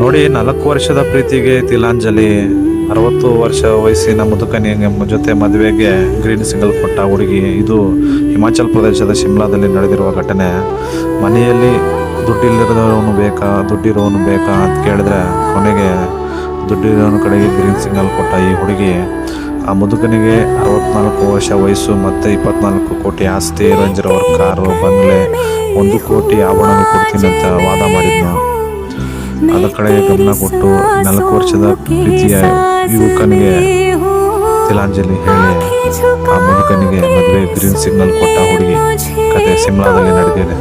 ನೋಡಿ, 4 ವರ್ಷದ ಪ್ರೀತಿಗೆ ತಿಲಾಂಜಲಿ, 60 ವರ್ಷ ವಯಸ್ಸಿನ ಮುದುಕನಿಗೆ ಜೊತೆ ಮದುವೆಗೆ ಗ್ರೀನ್ ಸಿಗ್ನಲ್ ಕೊಟ್ಟ ಹುಡುಗಿ. ಇದು ಹಿಮಾಚಲ್ ಪ್ರದೇಶದ ಶಿಮ್ಲಾದಲ್ಲಿ ನಡೆದಿರುವ ಘಟನೆ. ಮನೆಯಲ್ಲಿ ದುಡ್ಡಿಲ್ಲದವನು ಬೇಕಾ ಅಂತ ಕೇಳಿದ್ರೆ ಕೊನೆಗೆ ದುಡ್ಡಿರೋನ ಕಡೆಗೆ ಗ್ರೀನ್ ಸಿಗ್ನಲ್ ಕೊಟ್ಟ ಈ ಹುಡುಗಿ. ಆ ಮುದುಕನಿಗೆ 64 ವರ್ಷ ವಯಸ್ಸು ಮತ್ತು 24 ಕೋಟಿ ಆಸ್ತಿ, ರೇಂಜ್ ರೋವರ್ ಕಾರು, ಬಂಗ್ಲೆ, 1 ಕೋಟಿ ಆಭರಣ ಕೊಡ್ತೀನಿ ಅಂತ ವಾದ ಮಾಡಿದ್ನು. ಅದರ ಕಡೆಗೆ ಗಮನ ಕೊಟ್ಟು 4 ವರ್ಷದ ಪ್ರೀತಿಯ ಯುವಕನಿಗೆ ತಿಲಾಂಜಲಿ ಹೇಳಿ ಆ ಮುದುಕನಿಗೆ ಮದುವೆ ಗ್ರೀನ್ ಸಿಗ್ನಲ್ ಕೊಟ್ಟ ಹುಡುಗಿ ಕತೆ ಶಿಮ್ಲಾದಲ್ಲಿ ನಡೆದಿದೆ.